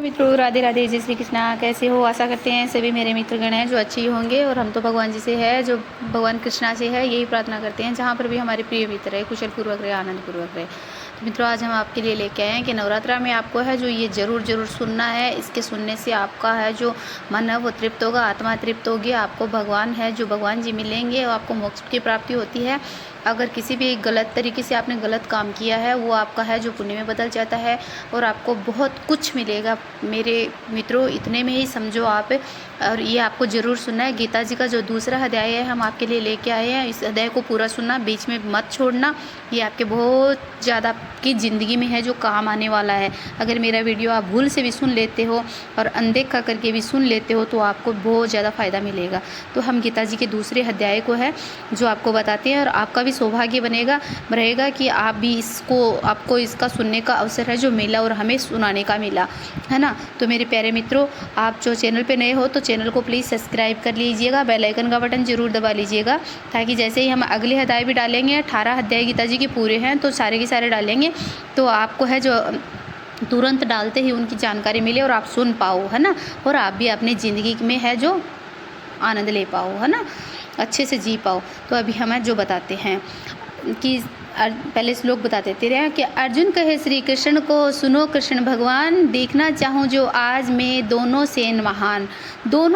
मित्रों, राधे राधे, जय श्री कृष्णा। कैसे हो? आशा करते हैं सभी मेरे मित्रगण हैं जो अच्छे ही होंगे। और हम तो भगवान जी से है, जो भगवान कृष्णा से है, यही प्रार्थना करते हैं जहाँ पर भी हमारे प्रिय मित्र है कुशल पूर्वक रहे, आनंद पूर्वक रहे। तो मित्रों, आज हम आपके लिए लेके आए हैं कि नवरात्रा में आपको है जो ये ज़रूर सुनना है। इसके सुनने से आपका है जो मन है वो तृप्त होगा, आत्मा तृप्त होगी। आपको भगवान है जो भगवान जी मिलेंगे और आपको मोक्ष की प्राप्ति होती है। अगर किसी भी गलत तरीके से आपने गलत काम किया है, वो आपका है जो पुण्य में बदल जाता है और आपको बहुत कुछ मिलेगा मेरे मित्रों। इतने में ही समझो आप। और ये आपको ज़रूर सुनना है। गीता जी का जो दूसरा अध्याय है हम आपके लिए लेके आए हैं। इस अध्याय को पूरा सुनना, बीच में मत छोड़ना। ये आपके बहुत ज़्यादा की ज़िंदगी में है जो काम आने वाला है। अगर मेरा वीडियो आप भूल से भी सुन लेते हो और अनदेखा करके भी सुन लेते हो तो आपको बहुत ज़्यादा फ़ायदा मिलेगा। तो हम गीता जी के दूसरे अध्याय को है जो आपको बताते हैं और आपका भी सौभाग्य बनेगा रहेगा कि आप भी आपको इसका सुनने का अवसर है जो मिला और हमें सुनाने का मिला, है ना। तो मेरे प्यारे मित्रों, आप जो चैनल पे नए हो तो चैनल को प्लीज़ सब्सक्राइब कर लीजिएगा, बेल आइकन का बटन ज़रूर दबा लीजिएगा, ताकि जैसे ही हम अगले अध्याय भी डालेंगे, 18 अध्याय गीता जी के पूरे हैं तो सारे के सारे डालेंगे, तो आपको है जो तुरंत डालते ही उनकी जानकारी मिले और आप सुन पाओ, है ना। और आप भी अपनी ज़िंदगी में है जो आनंद ले पाओ, है ना, अच्छे से जी पाओ। तो अभी हमें जो बताते हैं कि पहले श्लोक बता देते रहे कि अर्जुन कहे श्री कृष्ण को, सुनो कृष्ण भगवान, देखना चाहूँ जो आज में दोनों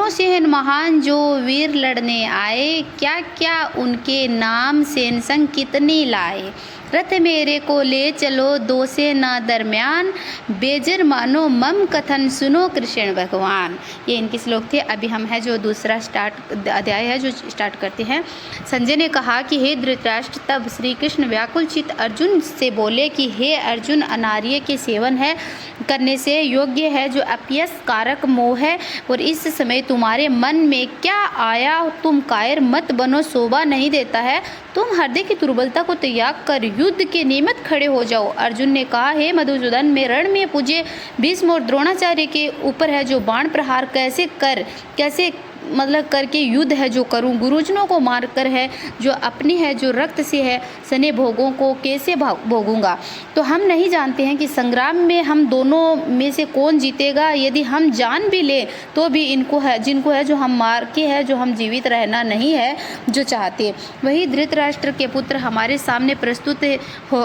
सेन महान जो वीर लड़ने आए, क्या क्या उनके नाम सेन संग कितने लाए। रथ मेरे को ले चलो दो सेना दरमियान, बेजर मानो मम कथन सुनो कृष्ण भगवान। ये इनके श्लोक थे। अभी हम है जो दूसरा अध्याय है जो स्टार्ट करते हैं। संजय ने कहा कि हे धृतराष्ट्र, तब श्री कृष्ण व्याकुल चित अर्जुन से बोले कि हे अर्जुन, अनार्य के सेवन है करने से योग्य है जो अपयस कारक मोह है, और इस समय तुम्हारे मन में क्या आया, तुम कायर मत बनो, शोभा नहीं देता है। तुम हृदय की दुर्बलता को त्याग कर युद्ध के निमित्त खड़े हो जाओ। अर्जुन ने कहा, हे मधुसूदन, मैं रण में पूजे भीष्म और द्रोणाचार्य के ऊपर है जो बाण प्रहार कैसे करके युद्ध है जो करूं, गुरुजनों को मारकर है जो अपने है जो रक्त से है सने भोगों को कैसे भोगूंगा। तो हम नहीं जानते हैं कि संग्राम में हम दोनों में से कौन जीतेगा। यदि हम जान भी ले तो भी जिनको है जो हम मार के है जो हम जीवित रहना नहीं है जो चाहते। वही धृतराष्ट्र के पुत्र हमारे सामने प्रस्तुत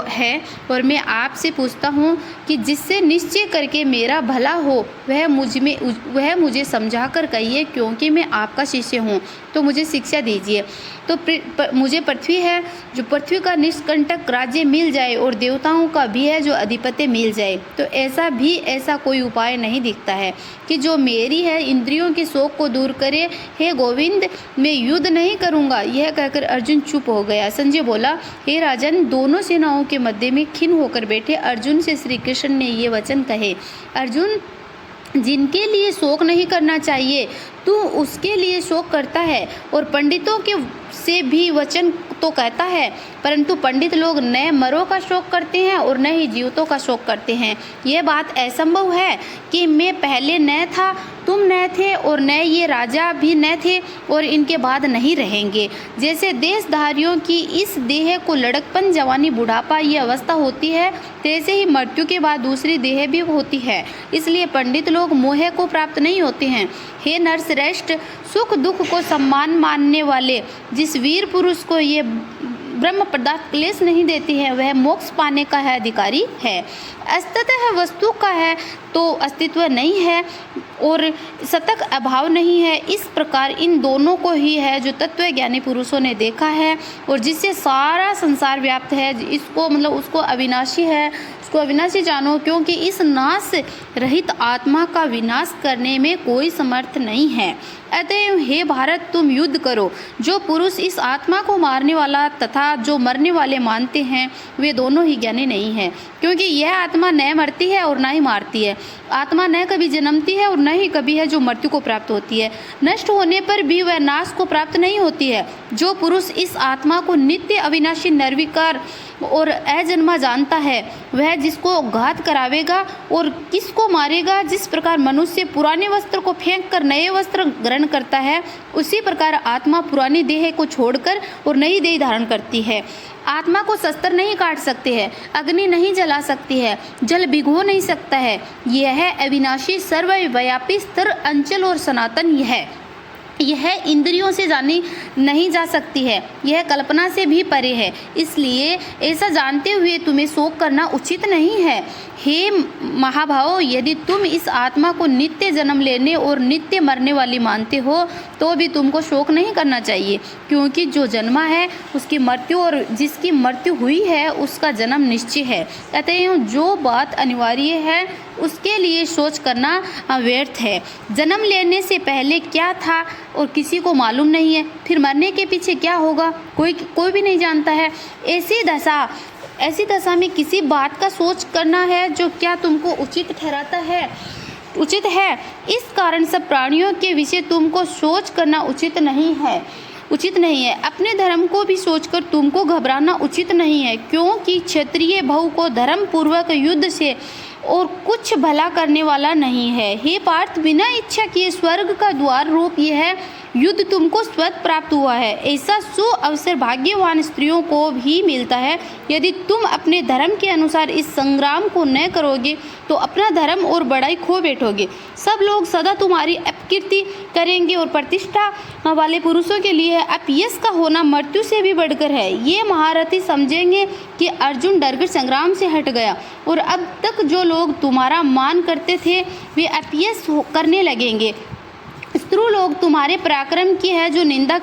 है और मैं आपसे पूछता हूँ कि जिससे निश्चय करके मेरा भला हो वह मुझे समझा कर कहिए, क्योंकि मैं आपका शिष्य हूँ, तो मुझे शिक्षा दीजिए। तो मुझे पृथ्वी का निष्कंटक राज्य मिल जाए और देवताओं का भी है जो अधिपत्य मिल जाए। तो ऐसा कोई उपाय नहीं दिखता है कि जो मेरी है इंद्रियों के शोक को दूर करे। हे गोविंद, मैं युद्ध नहीं करूँगा। यह कहकर अर्जुन चुप हो गया। संजय बोला, हे राजन, दोनों सेनाओं के मध्य में खिन्न होकर बैठे अर्जुन से श्री कृष्ण ने ये वचन कहे, अर्जुन, जिनके लिए शोक नहीं करना चाहिए तू उसके लिए शोक करता है, और पंडितों के से भी वचन तो कहता है, परंतु पंडित लोग न मरों का शोक करते हैं और न ही जीवितों का शोक करते हैं। यह बात असंभव है कि मैं पहले न था, तुम न थे, और न ये राजा भी न थे और इनके बाद नहीं रहेंगे। जैसे देशधारियों की इस देह को लड़कपन, जवानी, बुढ़ापा ये अवस्था होती है, तैसे ही मृत्यु के बाद दूसरी देह भी होती है। इसलिए पंडित लोग मोह को प्राप्त नहीं होते हैं। हे नरश्रेष्ठ, सुख दुख को सम्मान मानने वाले जिस वीर पुरुष को ये ब्रह्म पदार्थ क्लेश नहीं देती है, वह मोक्ष पाने का है अधिकारी है। असतः वस्तु का है तो अस्तित्व नहीं है और सतत अभाव नहीं है। इस प्रकार इन दोनों को ही है जो तत्व ज्ञानी पुरुषों ने देखा है और जिससे सारा संसार व्याप्त है। उसको अविनाशी है, उसको अविनाशी जानो, क्योंकि इस नाश रहित आत्मा का विनाश करने में कोई समर्थ नहीं है। अतएव हे भारत, तुम युद्ध करो। जो पुरुष इस आत्मा को मारने वाला तथा जो मरने वाले मानते हैं, वे दोनों ही ज्ञानी नहीं है, क्योंकि यह आत्मा न मरती है और न ही मारती है। आत्मा न कभी जन्मती है और न ही कभी है जो मृत्यु को प्राप्त होती है। नष्ट होने पर भी वह नाश को प्राप्त नहीं होती है। जो पुरुष इस आत्मा को नित्य, अविनाशी, निर्विकार और अजन्मा जानता है, वह जिसको घात करावेगा और किसको मारेगा। जिस प्रकार मनुष्य पुराने वस्त्र को फेंक कर नए वस्त्र ग्रहण करता है, उसी प्रकार आत्मा पुरानी देह को छोड़कर और नई देह धारण करती है। आत्मा को शस्त्र नहीं काट सकते हैं, अग्नि नहीं जला सकती है, जल भिगो नहीं सकता है। यह है अविनाशी, सर्वव्यापी, स्थिर, अंचल और सनातन। यह इंद्रियों से जानी नहीं जा सकती है, यह कल्पना से भी परे है। इसलिए ऐसा जानते हुए तुम्हें शोक करना उचित नहीं है। हे महाभाव, यदि तुम इस आत्मा को नित्य जन्म लेने और नित्य मरने वाली मानते हो तो भी तुमको शोक नहीं करना चाहिए, क्योंकि जो जन्मा है उसकी मृत्यु और जिसकी मृत्यु हुई है उसका जन्म निश्चय है। अतएव जो बात अनिवार्य है उसके लिए सोच करना व्यर्थ है। जन्म लेने से पहले क्या था और किसी को मालूम नहीं है, फिर मरने के पीछे क्या होगा कोई भी नहीं जानता है। ऐसी दशा में किसी बात का सोच करना है जो क्या तुमको उचित है। इस कारण सब प्राणियों के विषय तुमको सोच करना उचित नहीं है। अपने धर्म को भी सोचकर तुमको घबराना उचित नहीं है, क्योंकि क्षत्रिय बहु को धर्म पूर्वक युद्ध से और कुछ भला करने वाला नहीं है। हे पार्थ, बिना इच्छा किए स्वर्ग का द्वार रूप यह युद्ध तुमको स्वतः प्राप्त हुआ है। ऐसा सुअवसर भाग्यवान स्त्रियों को भी मिलता है। यदि तुम अपने धर्म के अनुसार इस संग्राम को न करोगे तो अपना धर्म और बड़ाई खो बैठोगे। सब लोग सदा तुम्हारी अपकीर्ति करेंगे और प्रतिष्ठा वाले पुरुषों के लिए अपयश का होना मृत्यु से भी बढ़कर है। ये महारथी समझेंगे कि अर्जुन डरकर संग्राम से हट गया और अब तक जो लोग तुम्हारा मान करते थे वे अपयश करने लगेंगे। शत्रु लोग तुम्हारे पराक्रम की है जो निंदा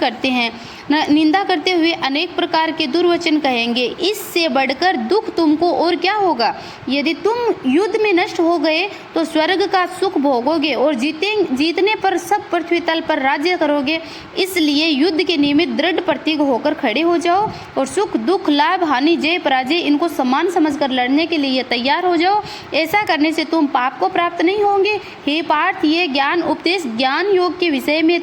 करते हुए अनेक प्रकार के दुर्वचन कहेंगे। इससे बढ़कर दुख तुमको और क्या होगा। यदि तुम युद्ध में नष्ट हो गए तो स्वर्ग का सुख भोगोगे और जीतने पर सब पृथ्वी तल पर राज्य करोगे। इसलिए युद्ध के निमित्त दृढ़ प्रतिज्ञ होकर खड़े हो जाओ और सुख दुख, लाभ हानि, जय पराजय इनको समान समझकर लड़ने के लिए तैयार हो जाओ। ऐसा करने से तुम पाप को प्राप्त नहीं होंगे। हे पार्थ, ये ज्ञान उपदेश ज्ञान योग के विषय में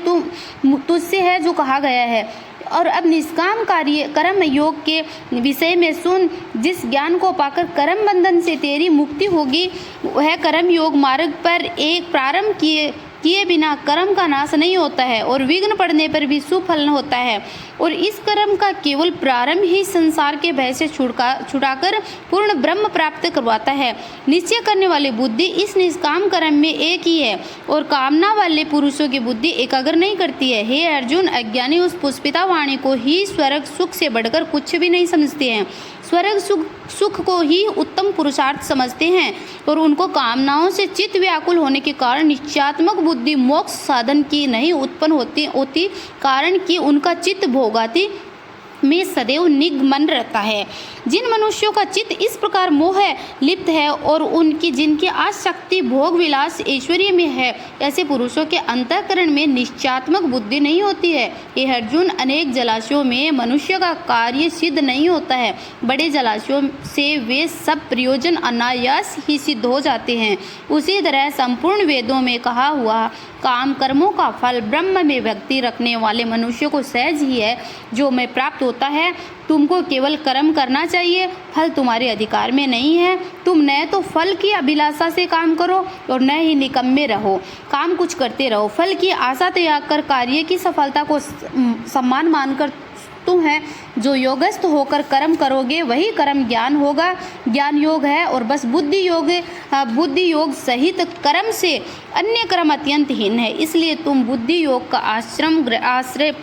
तुझसे है जो कहा गया है। और अब निष्काम कर्म योग के विषय में सुन। जिस ज्ञान को पाकर कर्म बंधन से तेरी मुक्ति होगी, वह कर्म योग मार्ग पर एक प्रारंभ किए बिना कर्म का नाश नहीं होता है और विघ्न पड़ने पर भी सुफल होता है। और इस कर्म का केवल प्रारंभ ही संसार के भय से छुड़ाकर पूर्ण ब्रह्म प्राप्त करवाता है। निश्चय करने वाली बुद्धि इस निष्काम कर्म में एक ही है और कामना वाले पुरुषों की बुद्धि एकाग्र नहीं करती है। हे अर्जुन, अज्ञानी उस पुष्पिता वाणी को ही स्वर्ग सुख से बढ़कर कुछ भी नहीं समझते हैं। स्वर्ग सुख को ही उत्तम पुरुषार्थ समझते हैं और उनको कामनाओं से चित्त व्याकुल होने के कारण निश्चयात्मक बुद्धि मोक्ष साधन की नहीं उत्पन्न होती कारण कि उनका चित्त भोगाती में सदैव निगमन रहता है। जिन मनुष्यों का चित्त इस प्रकार मोह लिप्त है और जिनकी आसक्ति भोग विलास ऐश्वर्य में है, ऐसे पुरुषों के अंतःकरण में निश्चयात्मक बुद्धि नहीं होती है। ये अर्जुन, अनेक जलाशयों में मनुष्य का कार्य सिद्ध नहीं होता है। बड़े जलाशयों से वे सब प्रयोजन अनायास ही सिद्ध हो जाते हैं। उसी तरह संपूर्ण वेदों में कहा हुआ काम कर्मों का फल ब्रह्म में भक्ति रखने वाले मनुष्य को सहज ही है जो मैं प्राप्त होता है। तुमको केवल कर्म करना चाहिए, फल तुम्हारे अधिकार में नहीं है। तुम न तो फल की अभिलाषा से काम करो और न ही निकम्मे रहो। काम कुछ करते रहो, फल की आशा त्याग कर कार्य की सफलता को सम्मान मानकर तुम है जो योगस्थ होकर कर्म करोगे वही कर्म ज्ञान होगा। ज्ञान योग है और बस बुद्धि योग सहित कर्म से अन्य कर्म अत्यंत हीन है। इसलिए तुम बुद्धि योग का आश्रय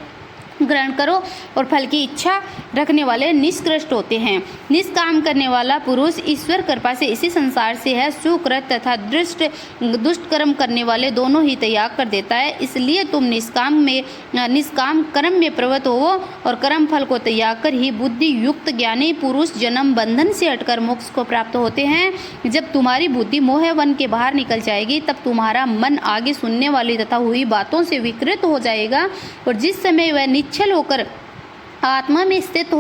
ग्रहण करो और फल की इच्छा रखने वाले निष्कृष्ट होते हैं। निष्काम करने वाला पुरुष ईश्वर कृपा से इसी संसार से है सुकृत तथा दुष्ट कर्म करने वाले दोनों ही त्याग कर देता है। इसलिए तुम निष्काम कर्म में प्रवृत्त हो और कर्म फल को त्याग कर ही बुद्धि युक्त ज्ञानी पुरुष जन्म बंधन से हटकर मोक्ष को प्राप्त होते हैं। जब तुम्हारी बुद्धि मोह वन के बाहर निकल जाएगी तब तुम्हारा मन आगे सुनने वाली तथा हुई बातों से विकृत हो जाएगा और जिस समय वह निश्चल होकर आत्मा में स्थित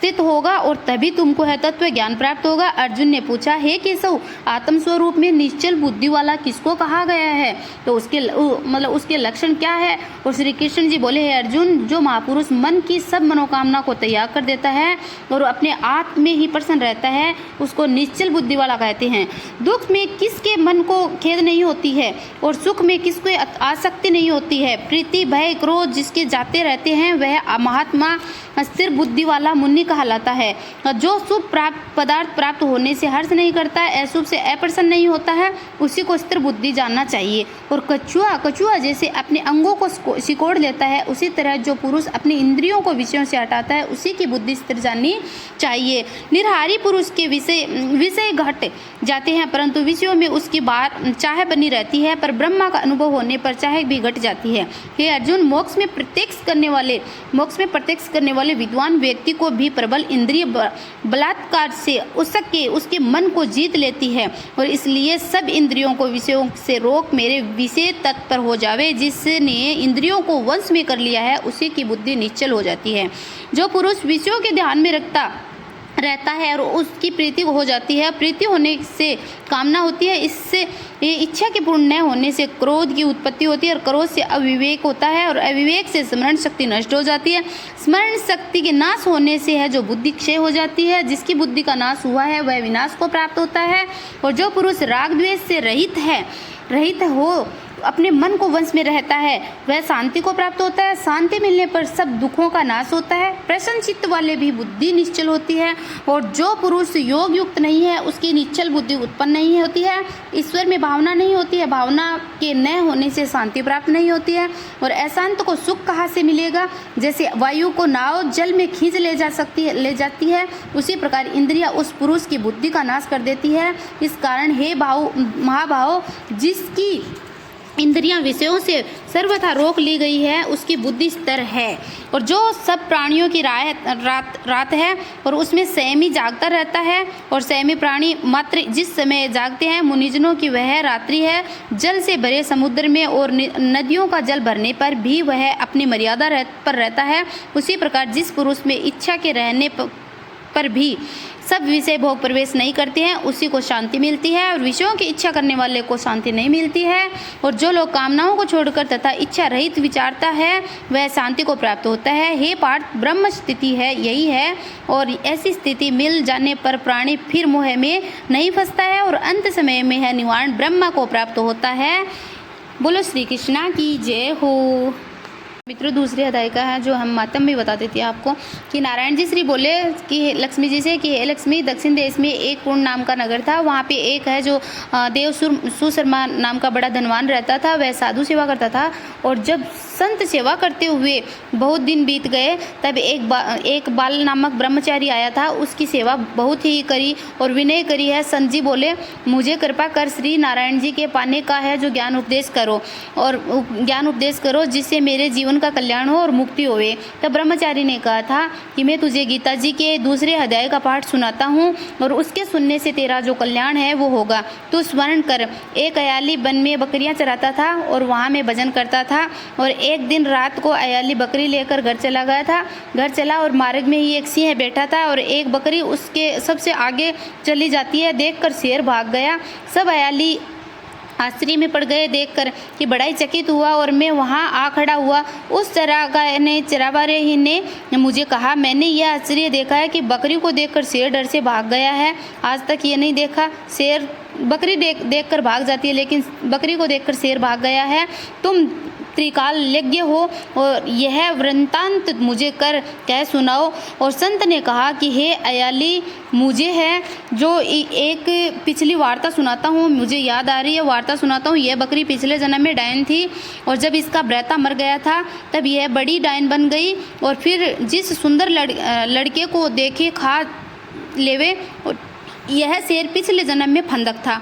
स्थित होगा और तभी तुमको है तत्व ज्ञान प्राप्त होगा। अर्जुन ने पूछा, हे केशव, आत्मस्वरूप में निश्चल बुद्धि वाला किसको कहा गया है? तो उसके लक्षण क्या है? और श्री कृष्ण जी बोले, हे अर्जुन, जो महापुरुष मन की सब मनोकामना को त्याग कर देता है और अपने आप में ही प्रसन्न रहता है, उसको निश्चल बुद्धि वाला कहते हैं। दुख में किसके मन को खेद नहीं होती है और सुख में किसको आसक्ति नहीं होती है। प्रीति, भय, क्रोध जिसके जाते रहते हैं वह महात्मा स्थिर बुद्धि वाला मुनि कहलाता है। जो शुभ पदार्थ प्राप्त होने से हर्ष नहीं करता है, अशुभ से अप्रसन्न नहीं होता है, उसी को स्थिर बुद्धि जानना चाहिए। और कछुआ जैसे अपने अंगों को सिकोड़ लेता है, उसी तरह जो पुरुष अपनी इंद्रियों को विषयों से हटाता है, उसी की बुद्धि स्थिर जाननी चाहिए। निर्हारी पुरुष के विषय घट जाते हैं, परंतु विषयों में उसकी चाह बनी रहती है, पर ब्रह्मा का अनुभव होने पर चाह भी घट जाती है। हे अर्जुन, मोक्ष में प्रत्यक्ष करने वाले विद्वान व्यक्ति को भी प्रबल इंद्रिय बलात्कार से उसके मन को जीत लेती है, और इसलिए सब इंद्रियों को विषयों से रोक मेरे विषय तत्पर हो जावे। जिसने इंद्रियों को वश में कर लिया है, उसी की बुद्धि निश्चल हो जाती है। जो पुरुष विषयों के ध्यान में रहता है और उसकी प्रीति हो जाती है, प्रीति होने से कामना होती है, इससे इच्छा के पूर्ण न होने से क्रोध की उत्पत्ति होती है, और क्रोध से अविवेक होता है, और अविवेक से स्मरण शक्ति नष्ट हो जाती है। स्मरण शक्ति के नाश होने से है जो बुद्धि क्षय हो जाती है। जिसकी बुद्धि का नाश हुआ है वह विनाश को प्राप्त होता है। और जो पुरुष राग द्वेष से रहित हो, अपने मन को वश में रहता है, वह शांति को प्राप्त होता है। शांति मिलने पर सब दुखों का नाश होता है। प्रसन्न चित्त वाले भी बुद्धि निश्चल होती है। और जो पुरुष योग युक्त नहीं है, उसकी निश्चल बुद्धि उत्पन्न नहीं होती है। ईश्वर में भावना नहीं होती है, भावना के न होने से शांति प्राप्त नहीं होती है। और अशांत को सुख कहाँ से मिलेगा? जैसे वायु को नाव जल में खींच ले जाती है, उसी प्रकार इंद्रियां उस पुरुष की बुद्धि का नाश कर देती है। इस कारण हे महाभाव, जिसकी इंद्रियां विषयों से सर्वथा रोक ली गई है, उसकी बुद्धि स्थिर है। और जो सब प्राणियों की रात है और उसमें संयमी जागता रहता है, और संयमी प्राणी मात्र जिस समय जागते हैं, मुनिजनों की वह रात्रि है। जल से भरे समुद्र में और नदियों का जल भरने पर भी वह अपनी मर्यादा पर रहता है। उसी प्रकार जिस पुरुष में इच्छा के रहने पर भी सब विषय भोग प्रवेश नहीं करते हैं, उसी को शांति मिलती है, और विषयों की इच्छा करने वाले को शांति नहीं मिलती है। और जो लोग कामनाओं को छोड़कर तथा इच्छा रहित विचारता है, वह शांति को प्राप्त होता है। हे पार्थ, ब्रह्म स्थिति है यही है, और ऐसी स्थिति मिल जाने पर प्राणी फिर मोह में नहीं फंसता है, और अंत समय में है निवारण ब्रह्मा को प्राप्त होता है। बोलो श्री कृष्णा की जय हो। मित्रों, दूसरे अध्याय का है जो हम मातम में बता देती है आपको कि नारायण जी श्री बोले कि लक्ष्मी जी से कि हे लक्ष्मी, दक्षिण देश में एक पूर्ण नाम का नगर था। वहाँ पे एक है जो देव सुशर्मा नाम का बड़ा धनवान रहता था। वह साधु सेवा करता था, और जब संत सेवा करते हुए बहुत दिन बीत गए, तब एक बाल नामक ब्रह्मचारी आया था। उसकी सेवा बहुत ही करी और विनय करी है। संत जी बोले, मुझे कृपा कर श्री नारायण जी के पाने का है, जो ज्ञान उपदेश करो जिससे मेरे जीवन का कल्याण हो और मुक्ति होवे। तब ब्रह्मचारी ने कहा था कि मैं तुझे गीता जी के दूसरे अध्याय का पाठ सुनाता हूँ, और उसके सुनने से तेरा जो कल्याण है वो होगा। तू स्मरण कर, एक अयाली वन में बकरियां चराता था, और वहाँ में भजन करता था। और एक दिन रात को अयाली बकरी लेकर घर चला और मार्ग में ही एक सिंह बैठा था, और एक बकरी उसके सबसे आगे चली जाती है। देखकर शेर भाग गया। सब अयाली आश्चर्य में पड़ गए देखकर कि बड़ा ही चकित हुआ, और मैं वहाँ आ खड़ा हुआ। उस चरावारे ने मुझे कहा, मैंने यह आश्चर्य देखा है कि बकरी को देखकर शेर डर से भाग गया है। आज तक ये नहीं देखा। शेर बकरी देखकर भाग जाती है, लेकिन बकरी को देखकर शेर भाग गया है। तुम त्रिकालज्ञ हो, और यह वृत्तांत मुझे कह सुनाओ। और संत ने कहा कि हे अयाली, मुझे है जो एक पिछली वार्ता सुनाता हूँ, मुझे याद आ रही है, वार्ता सुनाता हूँ। यह बकरी पिछले जन्म में डायन थी, और जब इसका भ्राता मर गया था, तब यह बड़ी डायन बन गई, और फिर जिस सुंदर लड़के को देखे खा लेवे। यह शेर पिछले जन्म में फंदक था।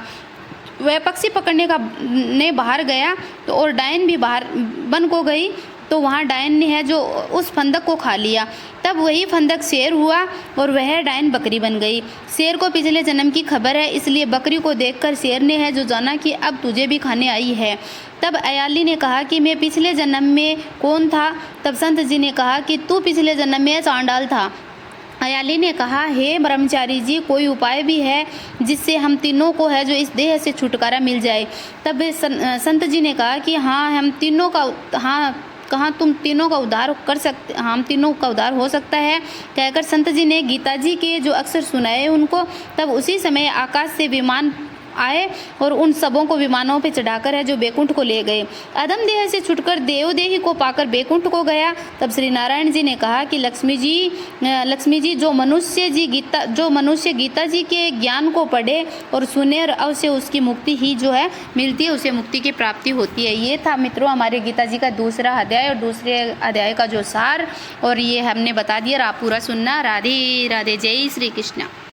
वह पक्षी पकड़ने ने बाहर गया, तो और डायन भी बाहर बन को गई, तो वहाँ डायन ने है जो उस फंदक को खा लिया। तब वही फंदक शेर हुआ, और वह डायन बकरी बन गई। शेर को पिछले जन्म की खबर है, इसलिए बकरी को देखकर शेर ने है जो जाना कि अब तुझे भी खाने आई है। तब अयाली ने कहा कि मैं पिछले जन्म में कौन था? तब संत जी ने कहा कि तू पिछले जन्म में चांडाल था। अयाली ने कहा, हे ब्रह्मचारी जी, कोई उपाय भी है जिससे हम तीनों को है जो इस देह से छुटकारा मिल जाए। तब संत जी ने कहा कि हाँ, हम तीनों का कहाँ तुम तीनों का उद्धार कर सकते, हम तीनों का उद्धार हो सकता है। कहकर संत जी ने गीता जी के जो अक्षर सुनाए उनको। तब उसी समय आकाश से विमान आए और उन सबों को विमानों पे चढ़ाकर है जो बैकुंठ को ले गए। अधम देह से छुटकर देवदेही को पाकर बैकुंठ को गया। तब श्री नारायण जी ने कहा कि लक्ष्मी जी जो मनुष्य गीता जी के ज्ञान को पढ़े और सुने और अवश्य उसकी मुक्ति ही जो है मिलती है, उसे मुक्ति की प्राप्ति होती है। ये था मित्रों हमारे गीता जी का दूसरा अध्याय और दूसरे अध्याय का जो सार, और ये हमने बता दिया, आप पूरा सुनना। राधे राधे, जय श्री कृष्ण।